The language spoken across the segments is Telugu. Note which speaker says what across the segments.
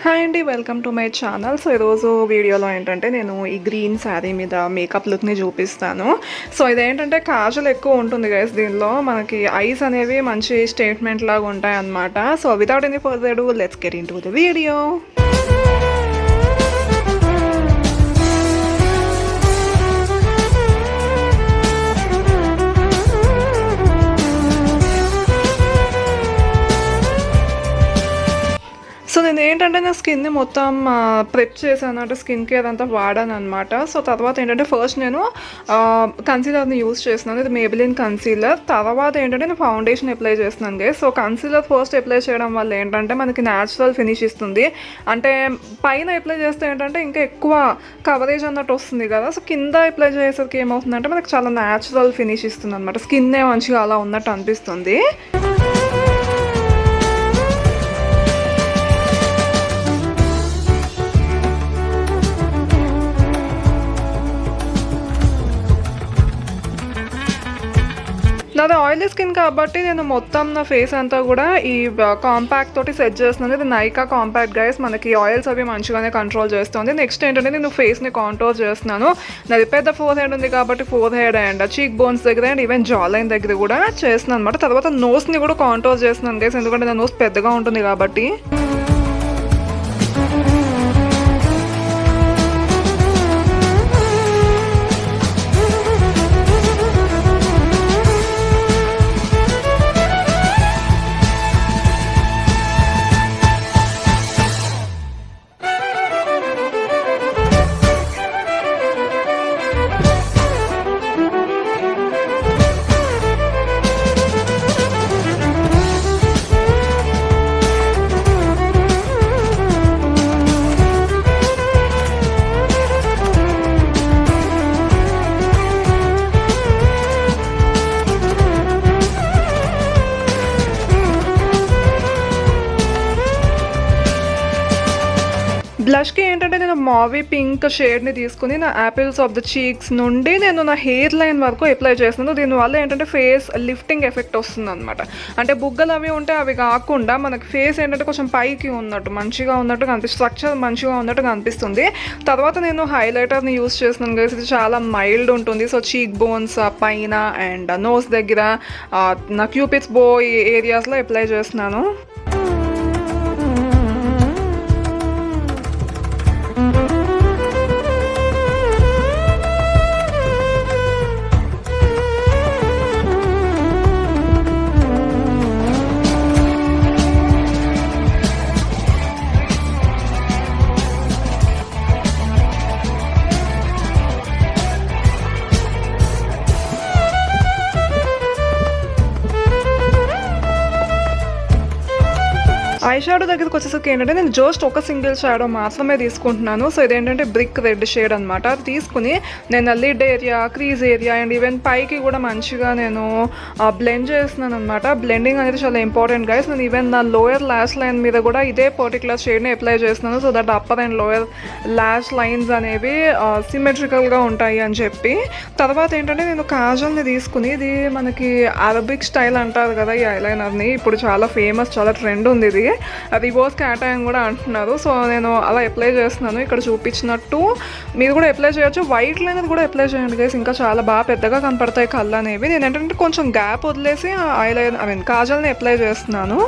Speaker 1: హాయ్ అండి, welcome to my channel. So ఈరోజు వీడియోలో ఏంటంటే నేను ఈ గ్రీన్ శారీ మీద మేకప్ లుక్ని చూపిస్తాను. సో ఇదేంటంటే కాజల్ ఎక్కువ ఉంటుంది గైస్. దీనిలో మనకి ఐస్ అనేవి మంచి స్టేట్మెంట్ లాగా ఉంటాయి అన్నమాట. So without any further ado, let's get into the video. So నేను ఏంటంటే నా స్కిన్ని మొత్తం ప్రెప్ చేశాను, అంటే స్కిన్ కేర్ అంతా వాడాను అనమాట. సో తర్వాత ఏంటంటే ఫస్ట్ నేను కన్సీలర్ని యూజ్ చేస్తున్నాను. ఇది మేబెలిన్ కన్సీలర్. తర్వాత ఏంటంటే నేను ఫౌండేషన్ అప్లై చేస్తున్నాను guys. So concealer first apply చేయడం వల్ల ఏంటంటే మనకి న్యాచురల్ ఫినిష్ ఇస్తుంది. అంటే పైన అప్లై చేస్తే ఏంటంటే ఇంకా ఎక్కువ కవరేజ్ అన్నట్టు వస్తుంది కదా. సో కింద అప్లై చేసేసరికి ఏమవుతుందంటే మనకి చాలా న్యాచురల్ ఫినిష్ ఇస్తుంది అనమాట. స్కిన్నే మంచిగా అలా ఉన్నట్టు అనిపిస్తుంది. నాది ఆయిలీ స్కిన్ కాబట్టి నేను మొత్తం నా ఫేస్ అంతా కూడా ఈ కాంపాక్ట్ తోటి సెట్ చేస్తున్నాను. ఇది నైకా కాంపాక్ట్ గైస్. మనకి ఆయిల్స్ అవి మంచిగానే కంట్రోల్ చేస్తుంది. నెక్స్ట్ ఏంటంటే నేను ఫేస్ని కాంటోర్ చేస్తున్నాను. నాది పెద్ద ఫోర్ హెడ్ ఉంది కాబట్టి ఫోర్ హెడ్ అండ్ చీక్ బోన్స్ దగ్గర అండ్ ఈవెన్ జా లైన్ దగ్గర కూడా చేస్తున్నాను అనమాట. తర్వాత నోస్ని కూడా కాంటోర్ చేస్తున్నాను గైస్, ఎందుకంటే నా నోస్ పెద్దగా ఉంటుంది కాబట్టి. బ్లష్కి ఏంటంటే నేను మావీ పింక్ షేడ్ని తీసుకుని నా యాపిల్స్ ఆఫ్ ద చీక్స్ నుండి నేను నా హెయిర్ లైన్ వరకు అప్లై చేస్తున్నాను. దీనివల్ల ఏంటంటే ఫేస్ లిఫ్టింగ్ ఎఫెక్ట్ వస్తుంది అనమాట. అంటే బుగ్గలు అవి ఉంటే అవి కాకుండా మనకి ఫేస్ ఏంటంటే కొంచెం పైకి ఉన్నట్టు మంచిగా ఉన్నట్టు కనిపిస్తుంది, స్ట్రక్చర్ మంచిగా ఉన్నట్టు కనిపిస్తుంది. తర్వాత నేను హైలైటర్ని యూస్ చేస్తున్నాను గైస్. ఇది చాలా మైల్డ్ ఉంటుంది. సో చీక్ బోన్స్ పైన అండ్ నోస్ దగ్గర, నా క్యూపిడ్స్ బో ఏరియాస్లో అప్లై చేస్తున్నాను. ఐ షాడో దగ్గరికి వచ్చేసరికి ఏంటంటే నేను జస్ట్ ఒక సింగిల్ షాడో మాత్రమే తీసుకుంటున్నాను. సో ఇదేంటంటే బ్రిక్ రెడ్ షేడ్ అనమాట. అది తీసుకుని నేను lid area, crease area and even పైకి కూడా మంచిగా నేను బ్లెండ్ చేస్తున్నాను అనమాట. బ్లెండింగ్ అనేది చాలా ఇంపార్టెంట్ గైస్. నేను ఈవెన్ నా లోయర్ ల్యాష్ లైన్ మీద కూడా ఇదే పర్టికులర్ షేడ్ని అప్లై చేస్తున్నాను. So that upper and lower lash lines అనేవి సిమెట్రికల్గా ఉంటాయి అని చెప్పి. తర్వాత ఏంటంటే నేను కాజల్ని తీసుకుని, ఇది మనకి అరబిక్ స్టైల్ అంటారు కదా ఈ ఐలైనర్ని. ఇప్పుడు చాలా ఫేమస్, చాలా ట్రెండ్ ఉంది ఇది. రివర్స్ క్యాట్ అని కూడా అంటున్నారు. సో నేను అలా అప్లై చేస్తున్నాను. ఇక్కడ చూపించినట్టు మీరు కూడా అప్లై చేయొచ్చు. వైట్ లైనర్ కూడా అప్లై చేయండి గైస్, ఇంకా చాలా బాగా పెద్దగా కనపడతాయి కళ్ళు అనేవి. నేను ఏంటంటే కొంచెం గ్యాప్ వదిలేసి ఐలైనర్ కాజల్ని అప్లై చేస్తున్నాను.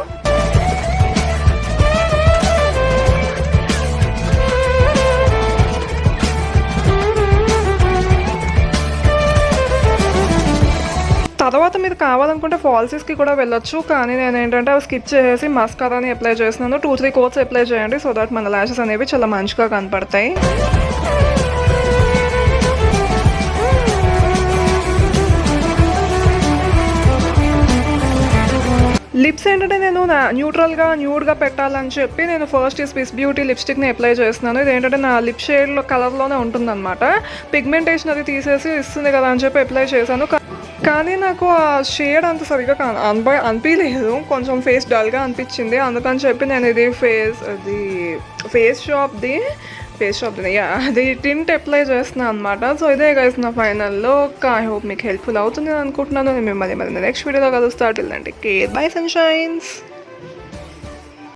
Speaker 1: తర్వాత మీరు కావాలనుకుంటే ఫాల్సీస్కి కూడా వెళ్ళొచ్చు, కానీ నేను ఏంటంటే అవి స్కిప్ చేసేసి మస్కారాని అప్లై చేస్తున్నాను. 2-3 కోట్స్ అప్లై చేయండి, సో దట్ మన ల్యాషెస్ అనేవి చాలా మంచిగా కనపడతాయి. లిప్స్ ఏంటంటే నేను న్యూట్రల్గా న్యూడ్గా పెట్టాలని చెప్పి నేను ఫస్ట్ ఈ స్విస్ బ్యూటీ లిప్స్టిక్ని అప్లై చేస్తున్నాను. ఇది ఏంటంటే నా లిప్ షేడ్లో కలర్లోనే ఉంటుందన్నమాట. పిగ్మెంటేషన్ అది తీసేసి ఇస్తుంది కదా అని చెప్పి అప్లై చేశాను. కానీ నాకు ఆ షేడ్ అంత సరిగ్గా అనిపించలేదు, కొంచెం ఫేస్ డల్గా అనిపించింది. అందుకని చెప్పి నేను ఇది ఫేస్ షాప్ది అది టింట్ అప్లై చేస్తున్నాను అనమాట. సో ఇదే గైస్ నా ఫైనల్ లుక్. ఐ హోప్ మీకు హెల్ప్ఫుల్ అవుతుంది అనుకుంటున్నాను. నేను మిమ్మల్ని నెక్స్ట్ వీడియోలో కలుస్తా. Till then take care, bye సన్షైన్స్.